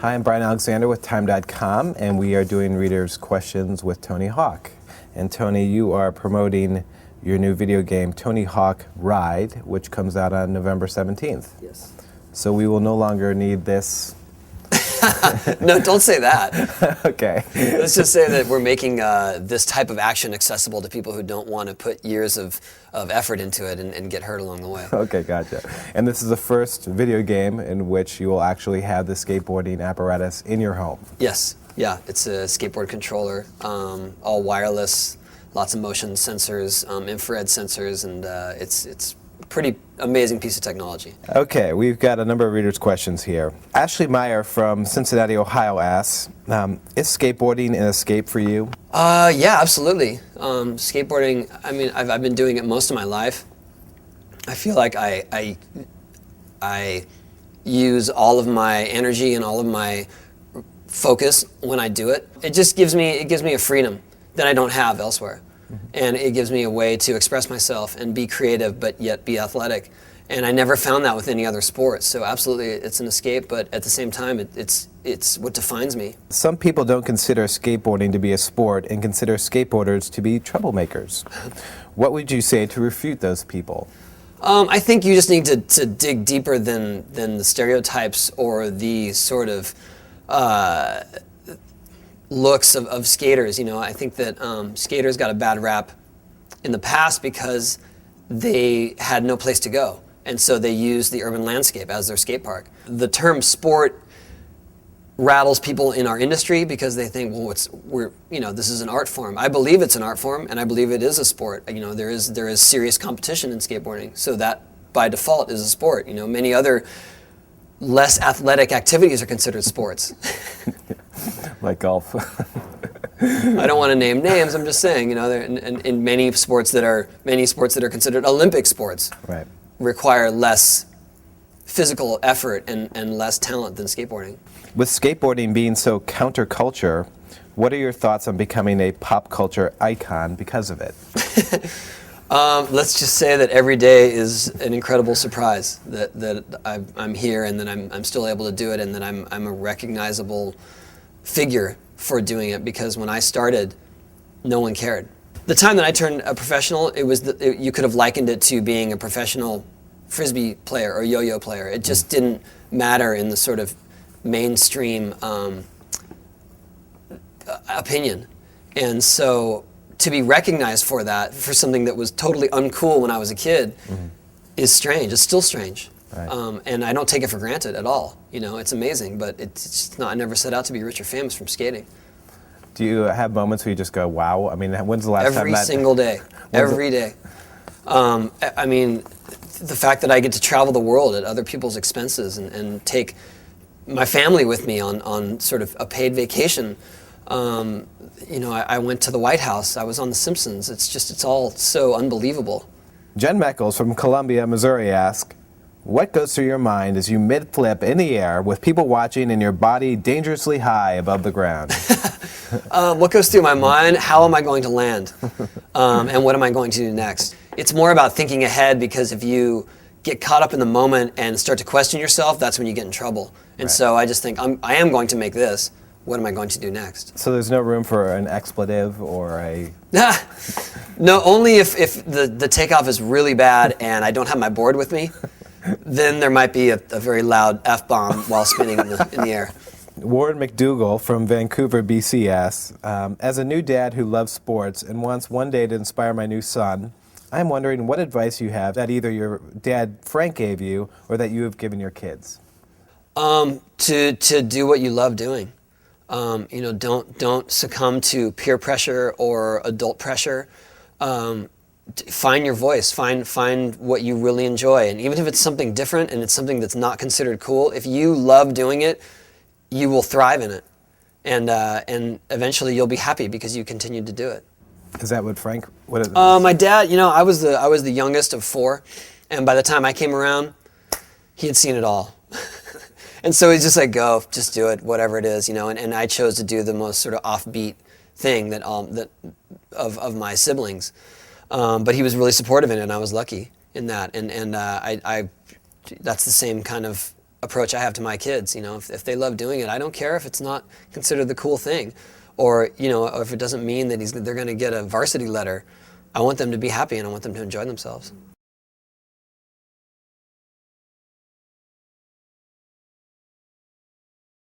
Hi, I'm Brian Alexander with Time.com, and we are doing Readers' Questions with Tony Hawk. And Tony, you are promoting your new video game, Tony Hawk Ride, which comes out on November 17th. Yes. So we will no longer need this. No, don't say that. Okay. Let's just say that we're making this type of action accessible to people who don't want to put years of effort into it and get hurt along the way. Okay, gotcha. And this is the first video game in which you will actually have the skateboarding apparatus in your home. Yes. Yeah, it's a skateboard controller, all wireless, lots of motion sensors, infrared sensors, and it's pretty amazing piece of technology. Okay, we've got a number of readers' questions here. Ashley Meyer from Cincinnati, Ohio asks, is skateboarding an escape for you? Yeah, absolutely. Skateboarding, I mean, I've been doing it most of my life. I feel like I use all of my energy and all of my focus when I do it. It just gives me a freedom that I don't have elsewhere. And it gives me a way to express myself and be creative, but yet be athletic. And I never found that with any other sport. So absolutely, it's an escape, but at the same time, it's what defines me. Some people don't consider skateboarding to be a sport and consider skateboarders to be troublemakers. What would you say to refute those people? I think you just need to dig deeper than the stereotypes or the sort of looks of skaters. You know, I think that skaters got a bad rap in the past because they had no place to go, and so they used the urban landscape as their skate park. The term sport rattles people in our industry because they think, well, this is an art form. I believe it's an art form, and I believe it is a sport. You know, there is serious competition in skateboarding, so that by default is a sport. You know, many other less athletic activities are considered sports. Like golf. I don't want to name names. I'm just saying, you know, in many sports that are considered Olympic sports, right, require less physical effort and less talent than skateboarding. With skateboarding being so counterculture, what are your thoughts on becoming a pop culture icon because of it? Let's just say that every day is an incredible surprise. That I'm here and that I'm still able to do it, and that I'm a recognizable figure for doing it, because when I started, no one cared. The time that I turned a professional, you could have likened it to being a professional frisbee player or yo-yo player. It just didn't matter in the sort of mainstream opinion. And so to be recognized for that, for something that was totally uncool when I was a kid, is strange. It's still strange. Right. And I don't take it for granted at all. You know, it's amazing, but it's just not. I never set out to be rich or famous from skating. Do you have moments where you just go, wow? I mean, when's the last time that... Every single day. Every day. I mean, the fact that I get to travel the world at other people's expenses and take my family with me on sort of a paid vacation. You know, I went to the White House. I was on The Simpsons. It's all so unbelievable. Jen Meckles from Columbia, Missouri asks, what goes through your mind as you mid-flip in the air with people watching and your body dangerously high above the ground? What goes through my mind? How am I going to land? And what am I going to do next? It's more about thinking ahead, because if you get caught up in the moment and start to question yourself, that's when you get in trouble. And Right. so I just think, I am going to make this. What am I going to do next? So there's no room for an expletive or a... No, only if the takeoff is really bad and I don't have my board with me, then there might be a very loud F-bomb while spinning in the air. Warren McDougall from Vancouver, BC asks, as a new dad who loves sports and wants one day to inspire my new son, I'm wondering what advice you have that either your dad Frank gave you or that you have given your kids. To do what you love doing. You know, don't succumb to peer pressure or adult pressure. Find your voice. Find what you really enjoy, and even if it's something different and it's something that's not considered cool, if you love doing it, you will thrive in it, and eventually you'll be happy because you continued to do it. Is that what Frank? What is My dad, you know, I was the youngest of four, and by the time I came around, he had seen it all. And so he's just like, go, just do it, whatever it is, you know. And I chose to do the most sort of offbeat thing that of my siblings. But he was really supportive in it, and I was lucky in that. And I that's the same kind of approach I have to my kids. You know, if they love doing it, I don't care if it's not considered the cool thing, or or if it doesn't mean that they're going to get a varsity letter. I want them to be happy and I want them to enjoy themselves.